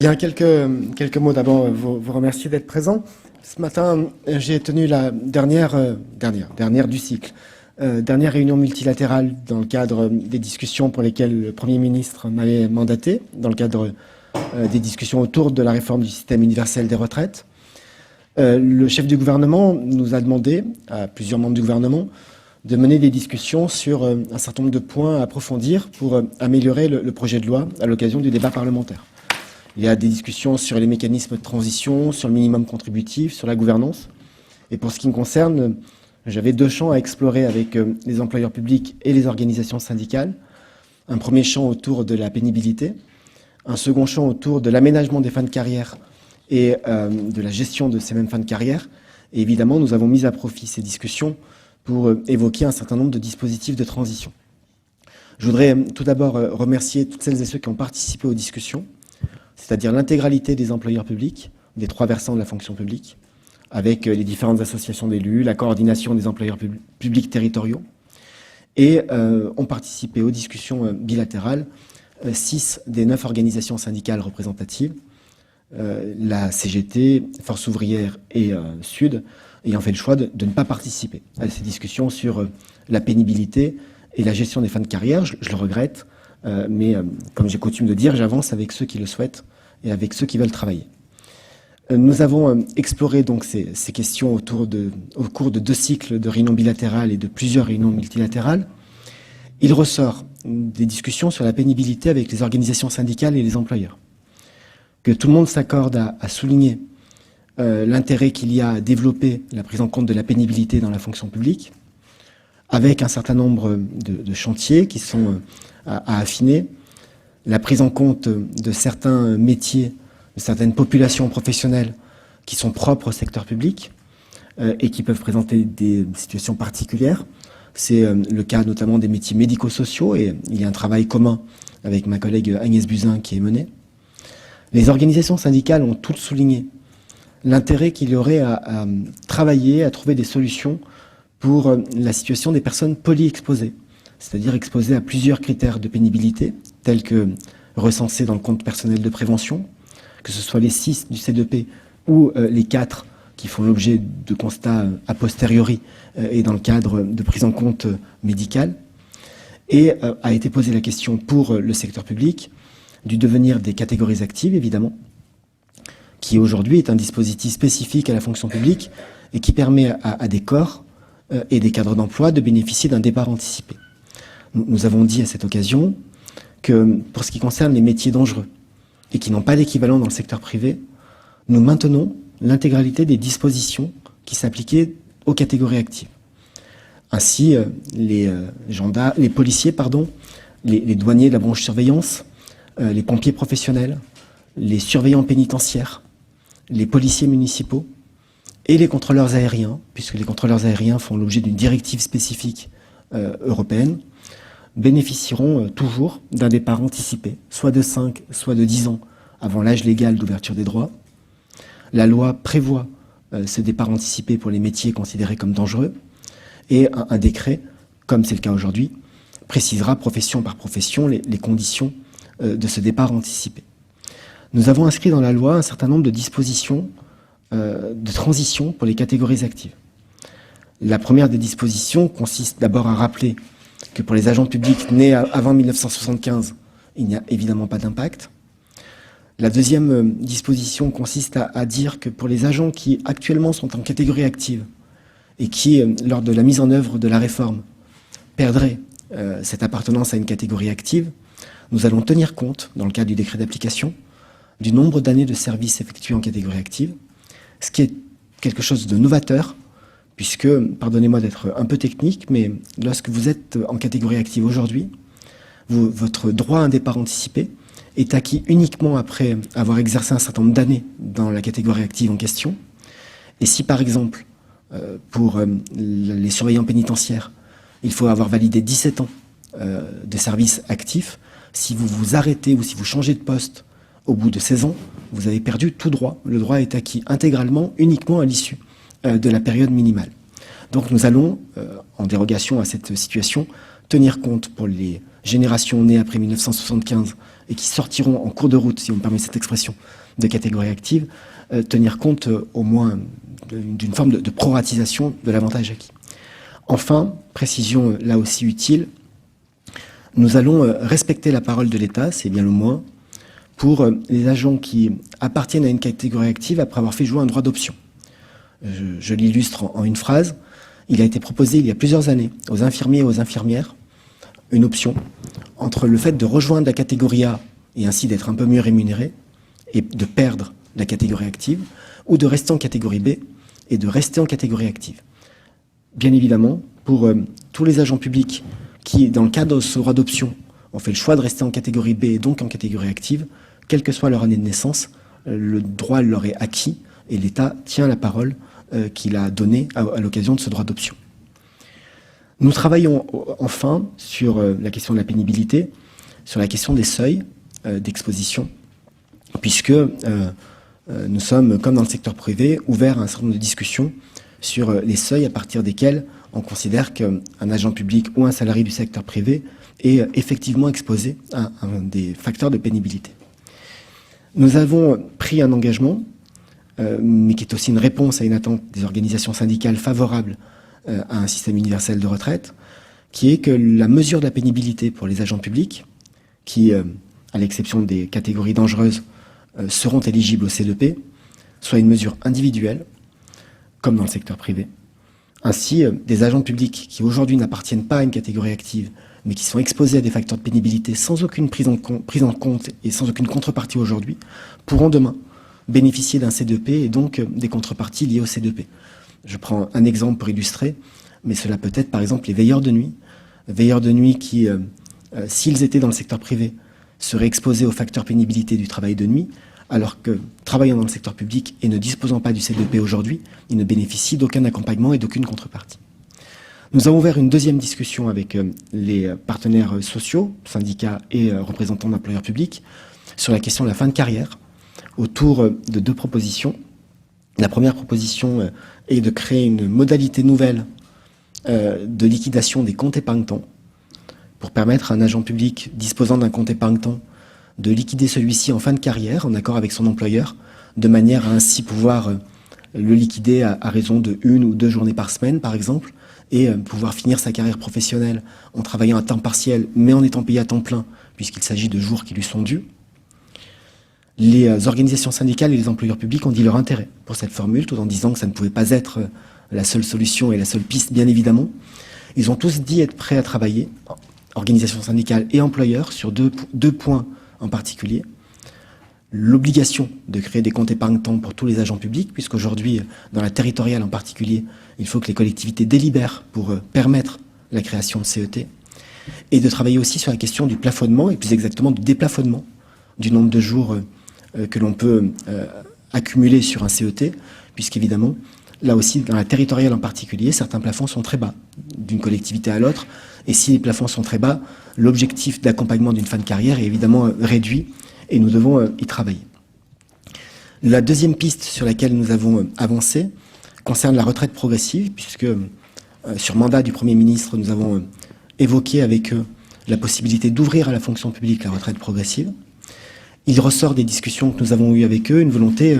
Bien, quelques mots d'abord, vous remercier d'être présent. Ce matin, j'ai tenu la dernière du cycle, dernière réunion multilatérale dans le cadre des discussions pour lesquelles le Premier ministre m'avait mandaté, dans le cadre des discussions autour de la réforme du système universel des retraites. Le chef du gouvernement nous a demandé, à plusieurs membres du gouvernement, de mener des discussions sur un certain nombre de points à approfondir pour améliorer le projet de loi à l'occasion du débat parlementaire. Il y a des discussions sur les mécanismes de transition, sur le minimum contributif, sur la gouvernance. Et pour ce qui me concerne, j'avais deux champs à explorer avec les employeurs publics et les organisations syndicales. Un premier champ autour de la pénibilité, un second champ autour de l'aménagement des fins de carrière et de la gestion de ces mêmes fins de carrière. Et évidemment, nous avons mis à profit ces discussions pour évoquer un certain nombre de dispositifs de transition. Je voudrais tout d'abord remercier toutes celles et ceux qui ont participé aux discussions, c'est-à-dire l'intégralité des employeurs publics, des trois versants de la fonction publique, avec les différentes associations d'élus, la coordination des employeurs publics territoriaux, et ont participé aux discussions bilatérales 6 des 9 organisations syndicales représentatives, la CGT, Force ouvrière et Sud, ayant fait le choix de ne pas participer à ces discussions sur la pénibilité et la gestion des fins de carrière. Je le regrette, mais comme j'ai coutume de dire, j'avance avec ceux qui le souhaitent et avec ceux qui veulent travailler. Nous avons exploré donc ces questions au cours de 2 cycles de réunions bilatérales et de plusieurs réunions multilatérales. Il ressort des discussions sur la pénibilité avec les organisations syndicales et les employeurs. Que tout le monde s'accorde à souligner l'intérêt qu'il y a à développer la prise en compte de la pénibilité dans la fonction publique, avec un certain nombre de chantiers qui sont à affiner, la prise en compte de certains métiers, de certaines populations professionnelles qui sont propres au secteur public et qui peuvent présenter des situations particulières. C'est le cas notamment des métiers médico-sociaux et il y a un travail commun avec ma collègue Agnès Buzyn qui est mené. Les organisations syndicales ont toutes souligné l'intérêt qu'il y aurait à travailler, à trouver des solutions pour la situation des personnes polyexposées, c'est-à-dire exposées à plusieurs critères de pénibilité, tels que recensés dans le compte personnel de prévention, que ce soit les 6 du C2P ou les 4 qui font l'objet de constats a posteriori et dans le cadre de prise en compte médicale. Et a été posée la question pour le secteur public du devenir des catégories actives, évidemment, qui aujourd'hui est un dispositif spécifique à la fonction publique et qui permet à des corps et des cadres d'emploi de bénéficier d'un départ anticipé. Nous avons dit à cette occasion que pour ce qui concerne les métiers dangereux et qui n'ont pas d'équivalent dans le secteur privé, nous maintenons l'intégralité des dispositions qui s'appliquaient aux catégories actives. Ainsi, les policiers, les douaniers de la branche surveillance, les pompiers professionnels, les surveillants pénitentiaires, les policiers municipaux et les contrôleurs aériens, puisque les contrôleurs aériens font l'objet d'une directive spécifique européenne, bénéficieront toujours d'un départ anticipé, soit de 5, soit de 10 ans avant l'âge légal d'ouverture des droits. La loi prévoit ce départ anticipé pour les métiers considérés comme dangereux et un décret, comme c'est le cas aujourd'hui, précisera profession par profession les conditions de ce départ anticipé. Nous avons inscrit dans la loi un certain nombre de dispositions de transition pour les catégories actives. La première des dispositions consiste d'abord à rappeler que pour les agents publics nés avant 1975, il n'y a évidemment pas d'impact. La deuxième disposition consiste à dire que pour les agents qui actuellement sont en catégorie active et qui, lors de la mise en œuvre de la réforme, perdraient cette appartenance à une catégorie active, nous allons tenir compte, dans le cadre du décret d'application, du nombre d'années de service effectuées en catégorie active, ce qui est quelque chose de novateur, puisque, pardonnez-moi d'être un peu technique, mais lorsque vous êtes en catégorie active aujourd'hui, votre droit à un départ anticipé est acquis uniquement après avoir exercé un certain nombre d'années dans la catégorie active en question. Et si, par exemple, pour les surveillants pénitentiaires, il faut avoir validé 17 ans de service actif, si vous vous arrêtez ou si vous changez de poste au bout de 16 ans, vous avez perdu tout droit. Le droit est acquis intégralement, uniquement à l'issue de la période minimale. Donc nous allons, en dérogation à cette situation, tenir compte pour les générations nées après 1975 et qui sortiront en cours de route, si on me permet cette expression, de catégorie active, tenir compte au moins d'une forme de proratisation de l'avantage acquis. Enfin, précision là aussi utile, nous allons respecter la parole de l'État, c'est bien le moins, pour les agents qui appartiennent à une catégorie active après avoir fait jouer un droit d'option. Je l'illustre en une phrase. Il a été proposé il y a plusieurs années aux infirmiers et aux infirmières une option entre le fait de rejoindre la catégorie A et ainsi d'être un peu mieux rémunéré et de perdre la catégorie active, ou de rester en catégorie B et de rester en catégorie active. Bien évidemment, pour tous les agents publics qui, dans le cadre de ce droit d'option, ont fait le choix de rester en catégorie B et donc en catégorie active, quelle que soit leur année de naissance, le droit leur est acquis et l'État tient la parole qu'il a donnée à l'occasion de ce droit d'option. Nous travaillons enfin sur la question de la pénibilité, sur la question des seuils d'exposition, puisque nous sommes, comme dans le secteur privé, ouverts à un certain nombre de discussions sur les seuils à partir desquels on considère qu'un agent public ou un salarié du secteur privé est effectivement exposé à des facteurs de pénibilité. Nous avons pris un engagement, mais qui est aussi une réponse à une attente des organisations syndicales favorables à un système universel de retraite, qui est que la mesure de la pénibilité pour les agents publics, qui, à l'exception des catégories dangereuses, seront éligibles au C2P, soit une mesure individuelle, comme dans le secteur privé. Ainsi, des agents publics qui aujourd'hui n'appartiennent pas à une catégorie active, mais qui sont exposés à des facteurs de pénibilité sans aucune prise en compte et sans aucune contrepartie aujourd'hui, pourront demain bénéficier d'un C2P et donc des contreparties liées au C2P. Je prends un exemple pour illustrer, mais cela peut être par exemple les veilleurs de nuit qui, s'ils étaient dans le secteur privé, seraient exposés aux facteurs pénibilité du travail de nuit, alors que, travaillant dans le secteur public et ne disposant pas du C2P aujourd'hui, ils ne bénéficient d'aucun accompagnement et d'aucune contrepartie. Nous avons ouvert une deuxième discussion avec les partenaires sociaux, syndicats et représentants d'employeurs publics, sur la question de la fin de carrière, autour de deux propositions. La première proposition est de créer une modalité nouvelle de liquidation des comptes épargne-temps, pour permettre à un agent public disposant d'un compte épargne-temps de liquider celui-ci en fin de carrière, en accord avec son employeur, de manière à ainsi pouvoir le liquider à raison de 1 ou 2 journées par semaine, par exemple, et pouvoir finir sa carrière professionnelle en travaillant à temps partiel, mais en étant payé à temps plein, puisqu'il s'agit de jours qui lui sont dus. Les organisations syndicales et les employeurs publics ont dit leur intérêt pour cette formule, tout en disant que ça ne pouvait pas être la seule solution et la seule piste, bien évidemment. Ils ont tous dit être prêts à travailler, organisations syndicales et employeurs, sur deux points en particulier. L'obligation de créer des comptes épargne-temps pour tous les agents publics, puisqu'aujourd'hui, dans la territoriale en particulier, il faut que les collectivités délibèrent pour permettre la création de CET, et de travailler aussi sur la question du plafonnement, et plus exactement du déplafonnement du nombre de jours que l'on peut accumuler sur un CET, puisqu'évidemment, là aussi, dans la territoriale en particulier, certains plafonds sont très bas d'une collectivité à l'autre, et si les plafonds sont très bas, l'objectif d'accompagnement d'une fin de carrière est évidemment réduit, et nous devons y travailler. La deuxième piste sur laquelle nous avons avancé concerne la retraite progressive, puisque sur mandat du Premier ministre, nous avons évoqué avec eux la possibilité d'ouvrir à la fonction publique la retraite progressive. Il ressort des discussions que nous avons eues avec eux une volonté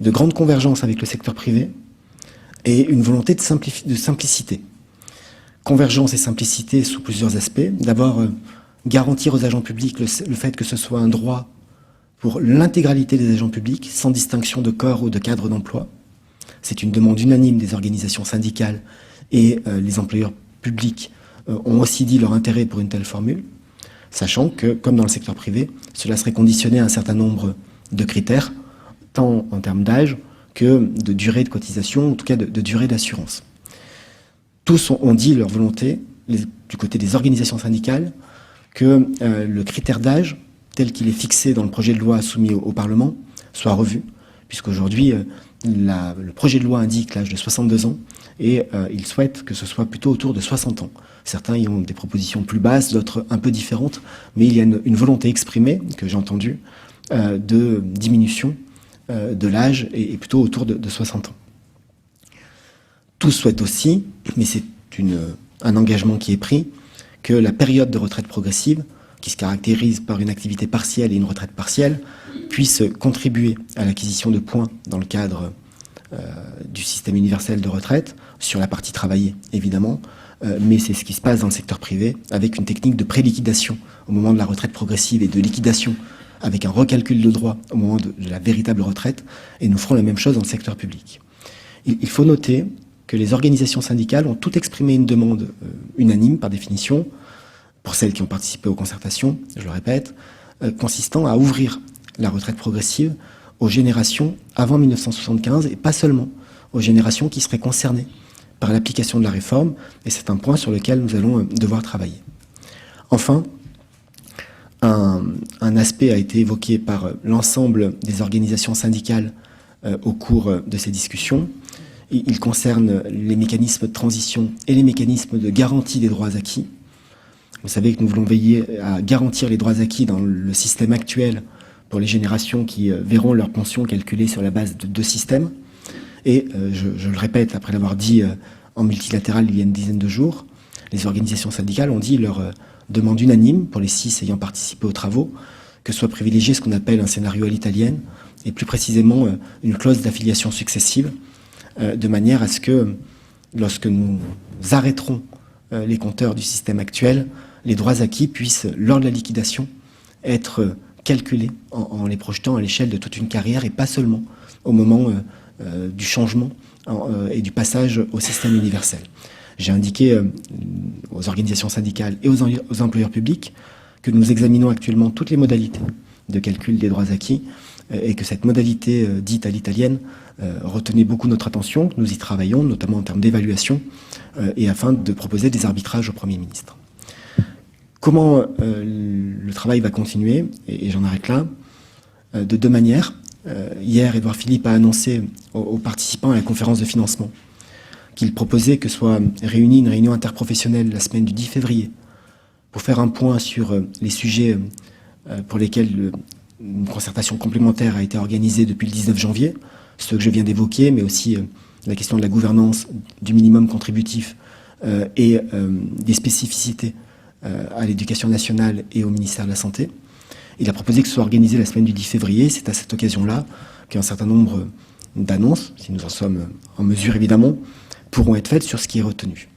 de grande convergence avec le secteur privé et une volonté de simplicité. Convergence et simplicité sous plusieurs aspects. D'abord, garantir aux agents publics le fait que ce soit un droit pour l'intégralité des agents publics, sans distinction de corps ou de cadre d'emploi. C'est une demande unanime des organisations syndicales et les employeurs publics ont aussi dit leur intérêt pour une telle formule, sachant que, comme dans le secteur privé, cela serait conditionné à un certain nombre de critères, tant en termes d'âge que de durée de cotisation, en tout cas de durée d'assurance. Tous ont dit leur volonté, du côté des organisations syndicales, que le critère d'âge, tel qu'il est fixé dans le projet de loi soumis au Parlement, soit revu, puisqu'aujourd'hui, le projet de loi indique l'âge de 62 ans, et il souhaite que ce soit plutôt autour de 60 ans. Certains y ont des propositions plus basses, d'autres un peu différentes, mais il y a une volonté exprimée, que j'ai entendue, de diminution de l'âge, et plutôt autour de 60 ans. Tous souhaitent aussi, mais c'est un engagement qui est pris, que la période de retraite progressive, qui se caractérise par une activité partielle et une retraite partielle, puisse contribuer à l'acquisition de points dans le cadre du système universel de retraite, sur la partie travaillée évidemment, mais c'est ce qui se passe dans le secteur privé, avec une technique de pré-liquidation au moment de la retraite progressive et de liquidation avec un recalcul de droits au moment de la véritable retraite, et nous ferons la même chose dans le secteur public. Il faut noter que les organisations syndicales ont toutes exprimé une demande unanime par définition, pour celles qui ont participé aux concertations, je le répète, consistant à ouvrir la retraite progressive aux générations avant 1975 et pas seulement aux générations qui seraient concernées par l'application de la réforme, et c'est un point sur lequel nous allons devoir travailler. Enfin, un aspect a été évoqué par l'ensemble des organisations syndicales au cours de ces discussions. Il concerne les mécanismes de transition et les mécanismes de garantie des droits acquis. Vous savez que nous voulons veiller à garantir les droits acquis dans le système actuel pour les générations qui verront leur pension calculée sur la base de 2 systèmes. Et je le répète, après l'avoir dit en multilatéral il y a une dizaine de jours, les organisations syndicales ont dit leur demande unanime, pour les 6 ayant participé aux travaux, que soit privilégié ce qu'on appelle un scénario à l'italienne, et plus précisément une clause d'affiliation successive, de manière à ce que, lorsque nous arrêterons les compteurs du système actuel, les droits acquis puissent, lors de la liquidation, être calculés en les projetant à l'échelle de toute une carrière et pas seulement au moment du changement et du passage au système universel. J'ai indiqué aux organisations syndicales et aux employeurs publics que nous examinons actuellement toutes les modalités de calcul des droits acquis et que cette modalité dite à l'italienne retenait beaucoup notre attention. Nous y travaillons, notamment en termes d'évaluation et afin de proposer des arbitrages au Premier ministre. Comment le travail va continuer, et j'en arrête là, de 2 manières. Hier, Édouard Philippe a annoncé aux participants à la conférence de financement qu'il proposait que soit réunie une réunion interprofessionnelle la semaine du 10 février pour faire un point sur les sujets pour lesquels une concertation complémentaire a été organisée depuis le 19 janvier, ceux que je viens d'évoquer, mais aussi la question de la gouvernance du minimum contributif et des spécificités à l'éducation nationale et au ministère de la Santé. Il a proposé que ce soit organisé la semaine du 10 février. C'est à cette occasion-là qu'un certain nombre d'annonces, si nous en sommes en mesure évidemment, pourront être faites sur ce qui est retenu.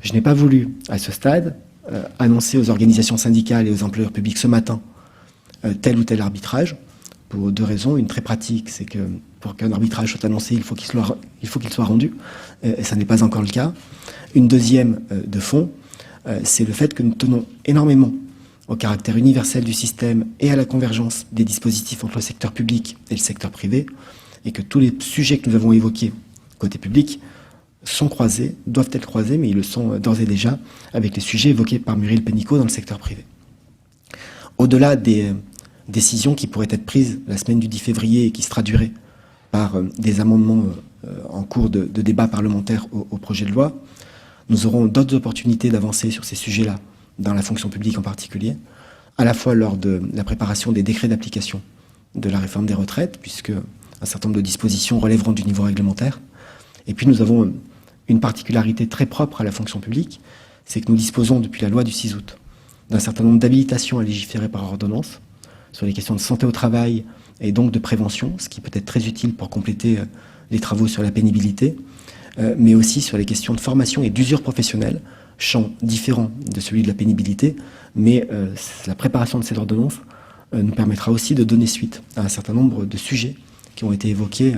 Je n'ai pas voulu, à ce stade, annoncer aux organisations syndicales et aux employeurs publics ce matin tel ou tel arbitrage, pour 2 raisons. Une très pratique, c'est que pour qu'un arbitrage soit annoncé, il faut qu'il soit rendu, et ça n'est pas encore le cas. Une deuxième de fond, c'est le fait que nous tenons énormément au caractère universel du système et à la convergence des dispositifs entre le secteur public et le secteur privé, et que tous les sujets que nous avons évoqués côté public sont croisés, doivent être croisés, mais ils le sont d'ores et déjà avec les sujets évoqués par Muriel Pénicaud dans le secteur privé. Au-delà des décisions qui pourraient être prises la semaine du 10 février et qui se traduiraient par des amendements en cours de débat parlementaire au projet de loi, nous aurons d'autres opportunités d'avancer sur ces sujets-là, dans la fonction publique en particulier, à la fois lors de la préparation des décrets d'application de la réforme des retraites, puisque un certain nombre de dispositions relèveront du niveau réglementaire. Et puis nous avons une particularité très propre à la fonction publique, c'est que nous disposons depuis la loi du 6 août d'un certain nombre d'habilitations à légiférer par ordonnance sur les questions de santé au travail et donc de prévention, ce qui peut être très utile pour compléter les travaux sur la pénibilité, mais aussi sur les questions de formation et d'usure professionnelle, champ différent de celui de la pénibilité, mais la préparation de ces ordonnances nous permettra aussi de donner suite à un certain nombre de sujets qui ont été évoqués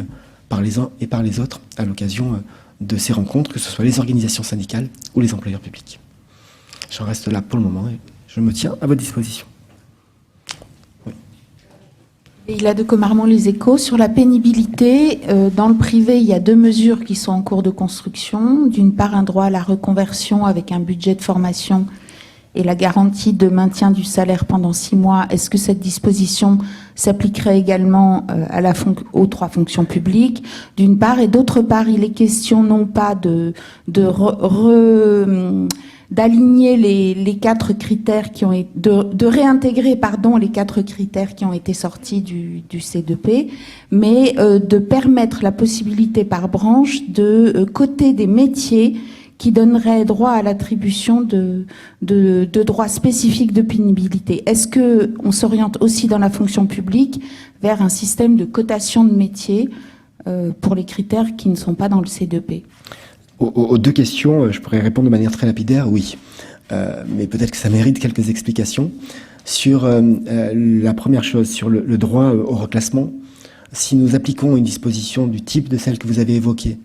par les uns et par les autres à l'occasion de ces rencontres, que ce soit les organisations syndicales ou les employeurs publics. J'en reste là pour le moment et je me tiens à votre disposition. Oui. Et il a de Comarmont les Échos. Sur la pénibilité, dans le privé, il y a 2 mesures qui sont en cours de construction. D'une part, un droit à la reconversion avec un budget de formation et la garantie de maintien du salaire pendant 6 mois. Est-ce que cette disposition s'appliquerait également aux 3 fonctions publiques, d'une part, et d'autre part, il est question non pas d'aligner les 4 critères qui ont été, de réintégrer, les 4 critères qui ont été sortis du C2P, mais de permettre la possibilité par branche de coter des métiers qui donnerait droit à l'attribution de droits spécifiques de pénibilité. Est-ce qu'on s'oriente aussi dans la fonction publique vers un système de cotation de métiers pour les critères qui ne sont pas dans le C2P? Aux deux questions, je pourrais répondre de manière très lapidaire, oui. Mais peut-être que ça mérite quelques explications. Sur la première chose, sur le droit au reclassement, si nous appliquons une disposition du type de celle que vous avez évoquée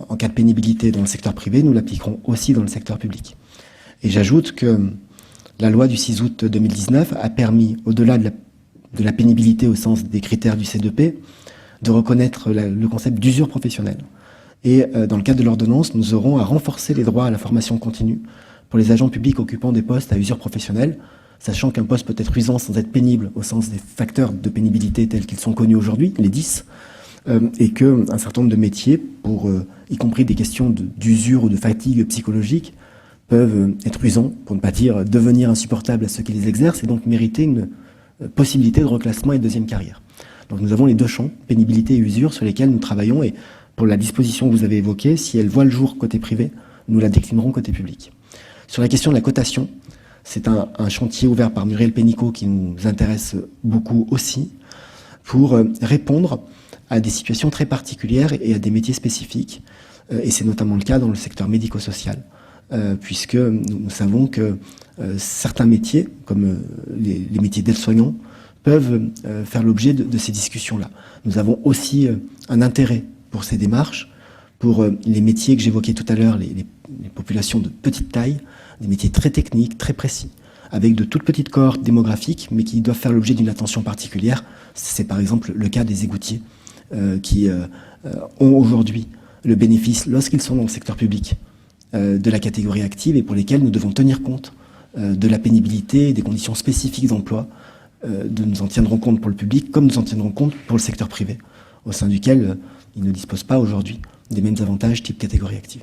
en cas de pénibilité dans le secteur privé, nous l'appliquerons aussi dans le secteur public. Et j'ajoute que la loi du 6 août 2019 a permis, au-delà de la pénibilité au sens des critères du C2P, de reconnaître le concept d'usure professionnelle. Et dans le cadre de l'ordonnance, nous aurons à renforcer les droits à la formation continue pour les agents publics occupant des postes à usure professionnelle, sachant qu'un poste peut être usant sans être pénible au sens des facteurs de pénibilité tels qu'ils sont connus aujourd'hui, les 10, et qu'un certain nombre de métiers, pour y compris des questions d'usure ou de fatigue psychologique, peuvent être usants, pour ne pas dire devenir insupportables à ceux qui les exercent, et donc mériter une possibilité de reclassement et de deuxième carrière. Donc nous avons les deux champs, pénibilité et usure, sur lesquels nous travaillons, et pour la disposition que vous avez évoquée, si elle voit le jour côté privé, nous la déclinerons côté public. Sur la question de la cotation, c'est un chantier ouvert par Muriel Pénicaud qui nous intéresse beaucoup aussi, pour répondre à des situations très particulières et à des métiers spécifiques. Et c'est notamment le cas dans le secteur médico-social, puisque nous savons que certains métiers, comme les métiers d'aide-soignant, peuvent faire l'objet de ces discussions-là. Nous avons aussi un intérêt pour ces démarches, pour les métiers que j'évoquais tout à l'heure, les populations de petite taille, des métiers très techniques, très précis, avec de toutes petites cohortes démographiques, mais qui doivent faire l'objet d'une attention particulière. C'est par exemple le cas des égoutiers, qui ont aujourd'hui le bénéfice, lorsqu'ils sont dans le secteur public, de la catégorie active, et pour lesquels nous devons tenir compte de la pénibilité et des conditions spécifiques d'emploi. Nous en tiendrons compte pour le public, comme nous en tiendrons compte pour le secteur privé, au sein duquel ils ne disposent pas aujourd'hui des mêmes avantages type catégorie active.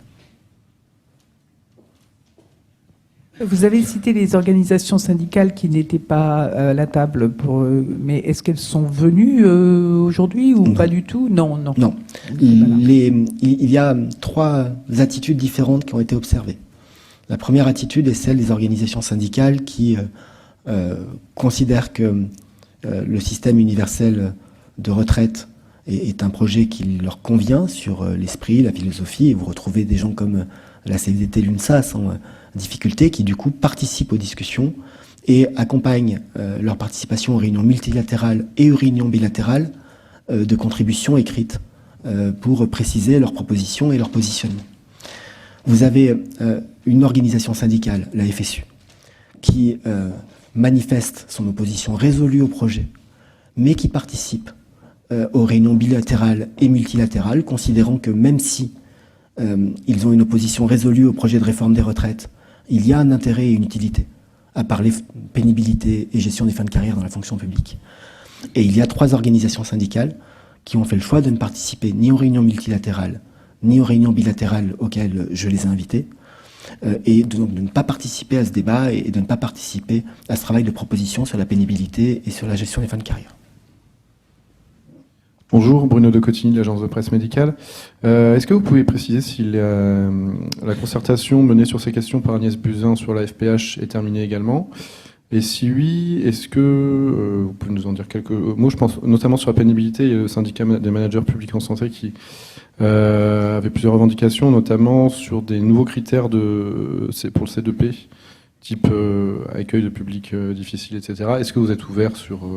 Vous avez cité les organisations syndicales qui n'étaient pas à la table, mais est-ce qu'elles sont venues aujourd'hui ou Non. pas du tout? Non. Non. Il y a trois attitudes différentes qui ont été observées. La première attitude est celle des organisations syndicales qui considèrent que le système universel de retraite est un projet qui leur convient sur l'esprit, la philosophie, et vous retrouvez des gens comme la CFDT, l'UNSA sans difficulté, qui du coup participent aux discussions et accompagnent leur participation aux réunions multilatérales et aux réunions bilatérales de contributions écrites pour préciser leurs propositions et leur positionnement. Vous avez une organisation syndicale, la FSU, qui manifeste son opposition résolue au projet, mais qui participe aux réunions bilatérales et multilatérales, considérant que même si ils ont une opposition résolue au projet de réforme des retraites, il y a un intérêt et une utilité à parler pénibilité et gestion des fins de carrière dans la fonction publique. Et il y a trois organisations syndicales qui ont fait le choix de ne participer ni aux réunions multilatérales, ni aux réunions bilatérales auxquelles je les ai invités, et de ne pas participer à ce débat et de ne pas participer à ce travail de proposition sur la pénibilité et sur la gestion des fins de carrière. Bonjour, Bruno de Cotigny de l'agence de presse médicale. Est-ce que vous pouvez préciser si la concertation menée sur ces questions par Agnès Buzyn sur la FPH est terminée également? Et si oui, est-ce que vous pouvez nous en dire quelques mots? Je pense notamment sur la pénibilité. Il y a le syndicat des managers publics en santé qui avait plusieurs revendications, notamment sur des nouveaux critères pour le C2P, type accueil de public difficile, etc. Est-ce que vous êtes ouvert sur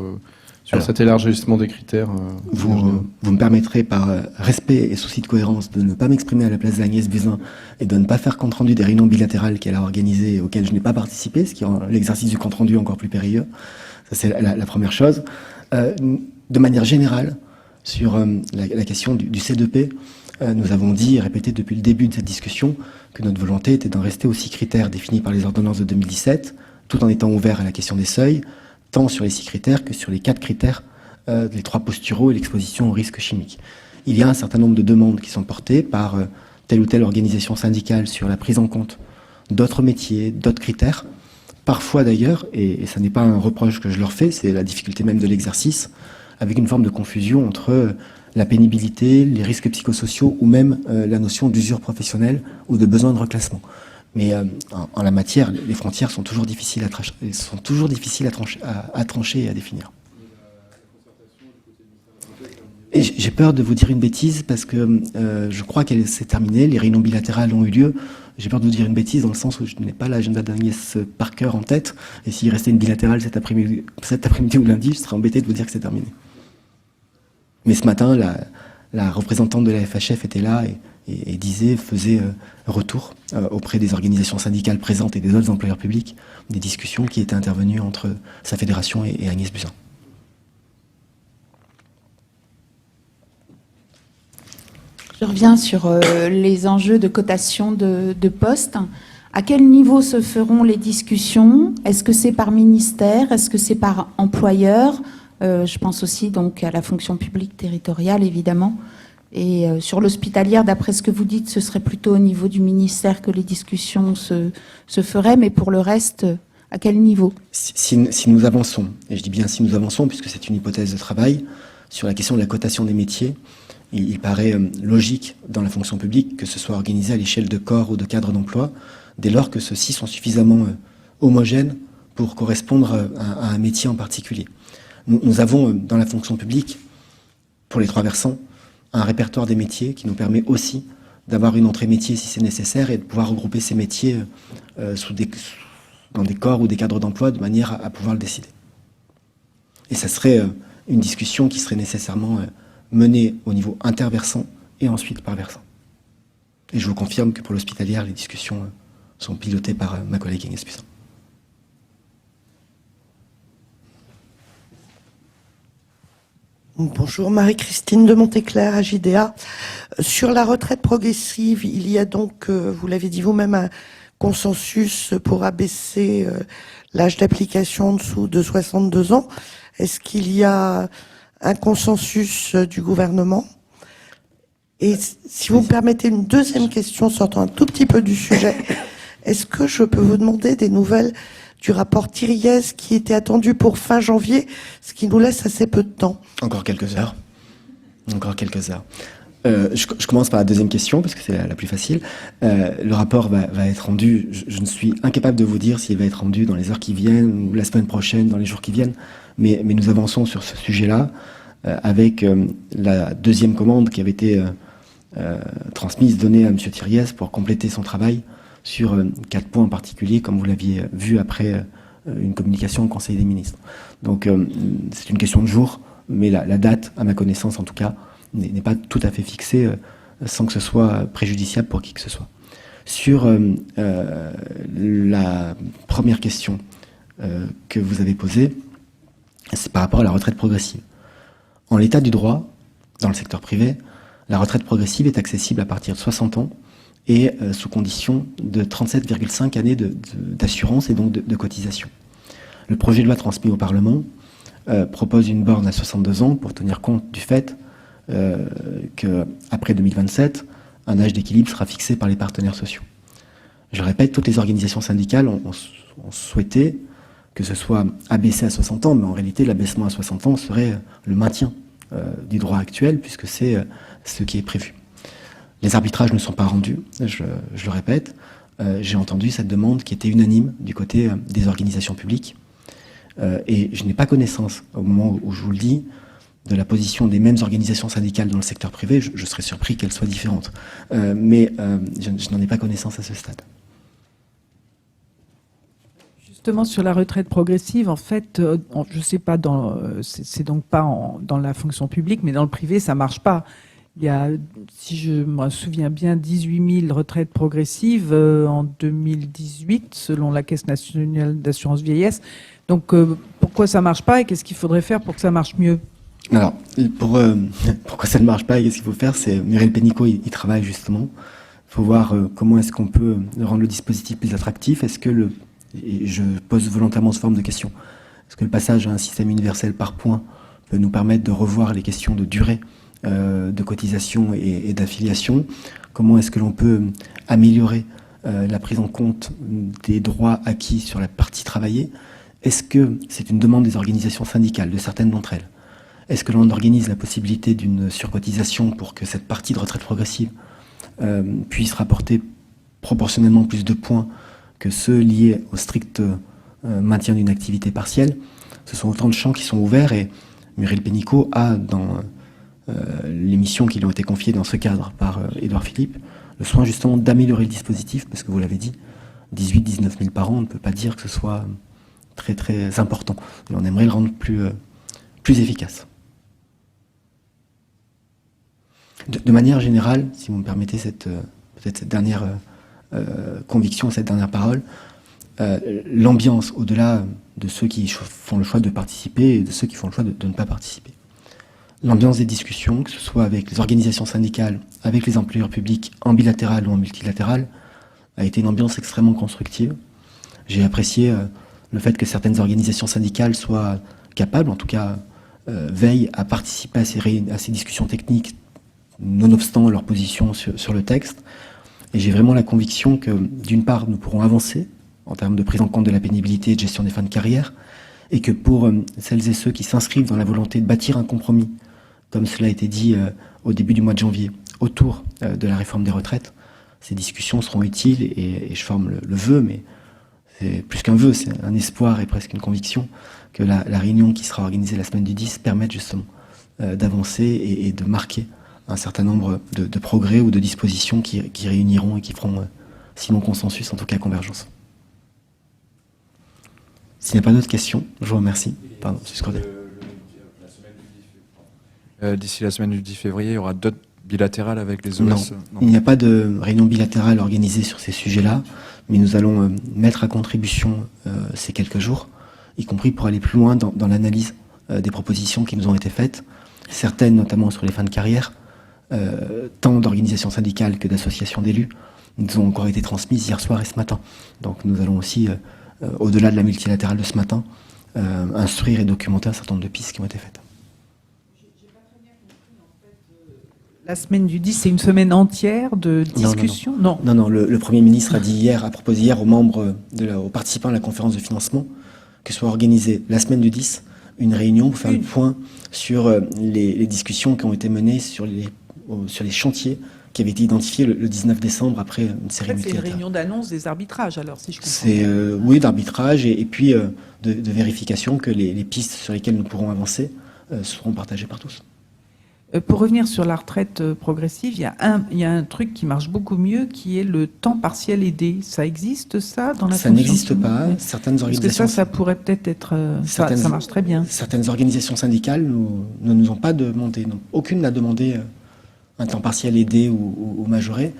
cet élargissement des critères? Vous me permettrez, par respect et souci de cohérence, de ne pas m'exprimer à la place d'Agnès Buzyn et de ne pas faire compte-rendu des réunions bilatérales qu'elle a organisées et auxquelles je n'ai pas participé, ce qui rend l'exercice du compte-rendu encore plus périlleux. Ça, c'est la première chose. De manière générale, sur la question du C2P, nous avons dit et répété depuis le début de cette discussion que notre volonté était d'en rester aux 6 critères définis par les ordonnances de 2017, tout en étant ouvert à la question des seuils, tant sur les 6 critères que sur les 4 critères, les 3 posturaux et l'exposition aux risques chimiques. Il y a un certain nombre de demandes qui sont portées par telle ou telle organisation syndicale sur la prise en compte d'autres métiers, d'autres critères. Parfois d'ailleurs, et ça n'est pas un reproche que je leur fais, c'est la difficulté même de l'exercice, avec une forme de confusion entre la pénibilité, les risques psychosociaux ou même la notion d'usure professionnelle ou de besoin de reclassement. Mais en la matière, les frontières sont toujours difficiles à trancher et à définir. Et j'ai peur de vous dire une bêtise parce que je crois qu'elle s'est terminée, les réunions bilatérales ont eu lieu. J'ai peur de vous dire une bêtise dans le sens où je n'ai pas l'agenda d'Agnès par cœur en tête. Et s'il restait une bilatérale cet après-midi ou lundi, je serais embêté de vous dire que c'est terminé. Mais ce matin, la représentante de la FHF était là et faisait retour auprès des organisations syndicales présentes et des autres employeurs publics, des discussions qui étaient intervenues entre sa fédération et Agnès Buzyn. Je reviens sur les enjeux de cotation de postes. À quel niveau se feront les discussions? Est-ce que c'est par ministère? Est-ce que c'est par employeur? Je pense aussi donc à la fonction publique territoriale, évidemment. Et sur l'hospitalière, d'après ce que vous dites, ce serait plutôt au niveau du ministère que les discussions se feraient. Mais pour le reste, à quel niveau? Si nous avançons, et je dis bien si nous avançons, puisque c'est une hypothèse de travail, sur la question de la cotation des métiers, il paraît logique dans la fonction publique que ce soit organisé à l'échelle de corps ou de cadres d'emploi, dès lors que ceux-ci sont suffisamment homogènes pour correspondre à un métier en particulier. Nous avons dans la fonction publique, pour les trois versants, un répertoire des métiers qui nous permet aussi d'avoir une entrée métier si c'est nécessaire et de pouvoir regrouper ces métiers dans des corps ou des cadres d'emploi de manière à pouvoir le décider. Et ça serait une discussion qui serait nécessairement menée au niveau interversant et ensuite par versant. Et je vous confirme que pour l'hospitalière, les discussions sont pilotées par ma collègue Agnès Buzyn. Bonjour, Marie-Christine de Montéclair à JDA. Sur la retraite progressive, il y a donc, vous l'avez dit vous-même, un consensus pour abaisser l'âge d'application en dessous de 62 ans. Est-ce qu'il y a un consensus du gouvernement? Et si vous me permettez une deuxième question, sortant un tout petit peu du sujet, est-ce que je peux vous demander des nouvelles du rapport Thiriez qui était attendu pour fin janvier, ce qui nous laisse assez peu de temps? Encore quelques heures. Je commence par la deuxième question, parce que c'est la plus facile. Le rapport va être rendu, je ne suis incapable de vous dire s'il va être rendu dans les heures qui viennent, ou la semaine prochaine, dans les jours qui viennent, mais nous avançons sur ce sujet-là, avec la deuxième commande qui avait été transmise, donnée à M. Thiriez pour compléter son travail sur 4 points en particulier, comme vous l'aviez vu après une communication au Conseil des ministres. Donc c'est une question de jour, mais la date, à ma connaissance en tout cas, n'est pas tout à fait fixée sans que ce soit préjudiciable pour qui que ce soit. Sur la première question que vous avez posée, c'est par rapport à la retraite progressive. En l'état du droit, dans le secteur privé, la retraite progressive est accessible à partir de 60 ans et sous condition de 37,5 années d'assurance et donc de cotisation. Le projet de loi transmis au Parlement propose une borne à 62 ans pour tenir compte du fait qu'après 2027, un âge d'équilibre sera fixé par les partenaires sociaux. Je répète, toutes les organisations syndicales ont souhaité que ce soit abaissé à 60 ans, mais en réalité, l'abaissement à 60 ans serait le maintien du droit actuel, puisque c'est ce qui est prévu. Les arbitrages ne sont pas rendus, je le répète. J'ai entendu cette demande qui était unanime du côté des organisations publiques. Et je n'ai pas connaissance, au moment où je vous le dis, de la position des mêmes organisations syndicales dans le secteur privé. Je serais surpris qu'elles soient différentes. Mais je n'en ai pas connaissance à ce stade. Justement, sur la retraite progressive, en fait, je ne sais pas, c'est donc pas dans la fonction publique, mais dans le privé, ça ne marche pas. Il y a, si je me souviens bien, 18 000 retraites progressives en 2018, selon la Caisse nationale d'assurance vieillesse. Donc, pourquoi ça ne marche pas et qu'est-ce qu'il faudrait faire pour que ça marche mieux? Alors, pourquoi ça ne marche pas et qu'est-ce qu'il faut faire? C'est Muriel Pénicaud, il travaille justement. Il faut voir comment est-ce qu'on peut rendre le dispositif plus attractif. Est-ce que et je pose volontairement cette forme de question, est-ce que le passage à un système universel par points peut nous permettre de revoir les questions de durée de cotisation et d'affiliation? Comment est-ce que l'on peut améliorer la prise en compte des droits acquis sur la partie travaillée? Est-ce que c'est une demande des organisations syndicales, de certaines d'entre elles? est-ce que l'on organise la possibilité d'une surcotisation pour que cette partie de retraite progressive puisse rapporter proportionnellement plus de points que ceux liés au strict maintien d'une activité partielle? Ce sont autant de champs qui sont ouverts et Muriel Pénicaud a, dans les missions qui lui ont été confiées dans ce cadre par Édouard Philippe, le soin justement d'améliorer le dispositif, parce que vous l'avez dit, 18-19 000 par an, on ne peut pas dire que ce soit très très important. Et on aimerait le rendre plus efficace. De manière générale, si vous me permettez peut-être cette dernière conviction, cette dernière parole, l'ambiance, au-delà de ceux qui font le choix de participer et de ceux qui font le choix de ne pas participer. L'ambiance des discussions, que ce soit avec les organisations syndicales, avec les employeurs publics, en bilatéral ou en multilatéral, a été une ambiance extrêmement constructive. J'ai apprécié le fait que certaines organisations syndicales soient capables, en tout cas veillent à participer à ces discussions techniques, nonobstant leur position sur le texte. Et j'ai vraiment la conviction que, d'une part, nous pourrons avancer en termes de prise en compte de la pénibilité et de gestion des fins de carrière, et que pour celles et ceux qui s'inscrivent dans la volonté de bâtir un compromis, comme cela a été dit au début du mois de janvier, autour de la réforme des retraites, ces discussions seront utiles et je forme le vœu, mais c'est plus qu'un vœu, c'est un espoir et presque une conviction que la réunion qui sera organisée la semaine du 10 permette justement d'avancer et de marquer un certain nombre de progrès ou de dispositions qui réuniront et qui feront, sinon consensus, en tout cas convergence. S'il n'y a pas d'autres questions, je vous remercie. Pardon, M. Scrodet. D'ici la semaine du 10 février, il y aura d'autres bilatérales avec les OS? Non, il n'y a pas de réunion bilatérale organisée sur ces sujets-là, mais nous allons mettre à contribution ces quelques jours, y compris pour aller plus loin dans l'analyse des propositions qui nous ont été faites, certaines notamment sur les fins de carrière, tant d'organisations syndicales que d'associations d'élus, nous ont encore été transmises hier soir et ce matin. Donc nous allons aussi, au-delà de la multilatérale de ce matin, instruire et documenter un certain nombre de pistes qui ont été faites. La semaine du 10, c'est une semaine entière de discussion? Non. Non, le Premier ministre a proposé hier aux membres, aux participants à la conférence de financement, que soit organisée la semaine du 10, une réunion pour faire le point sur les discussions qui ont été menées sur les chantiers qui avaient été identifiés le 19 décembre après une série multilatérale. C'est une réunion d'annonce des arbitrages, alors, si je comprends bien. C'est, oui, d'arbitrage et puis de vérification que les pistes sur lesquelles nous pourrons avancer seront partagées par tous. Pour revenir sur la retraite progressive, il y a un truc qui marche beaucoup mieux, qui est le temps partiel aidé. Ça existe, ça, dans la Ça n'existe pas. Certaines organisations... Parce que ça pourrait peut-être être... ça marche très bien. Certaines organisations syndicales ne nous ont pas demandé, non. Aucune n'a demandé un temps partiel aidé ou majoré.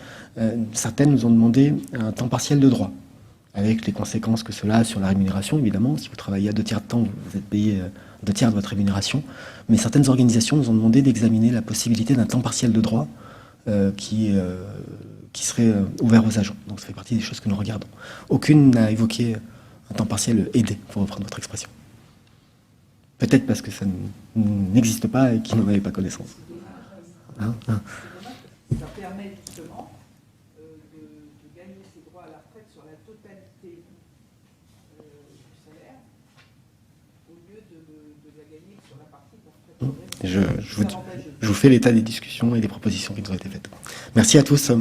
Certaines nous ont demandé un temps partiel de droit, avec les conséquences que cela a sur la rémunération, évidemment. Si vous travaillez à 2 tiers de temps, vous êtes payé 2 tiers de votre rémunération. Mais certaines organisations nous ont demandé d'examiner la possibilité d'un temps partiel de droit qui serait ouvert aux agents. Donc ça fait partie des choses que nous regardons. Aucune n'a évoqué un temps partiel aidé, pour reprendre votre expression. Peut-être parce que ça n'existe pas et qu'ils n'en avaient pas connaissance. Ça permet justement de gagner ses droits à la retraite sur la totalité du salaire, au lieu de la gagner sur la partie de la retraite. Je vous fais l'état des discussions et des propositions qui nous ont été faites. Merci à tous.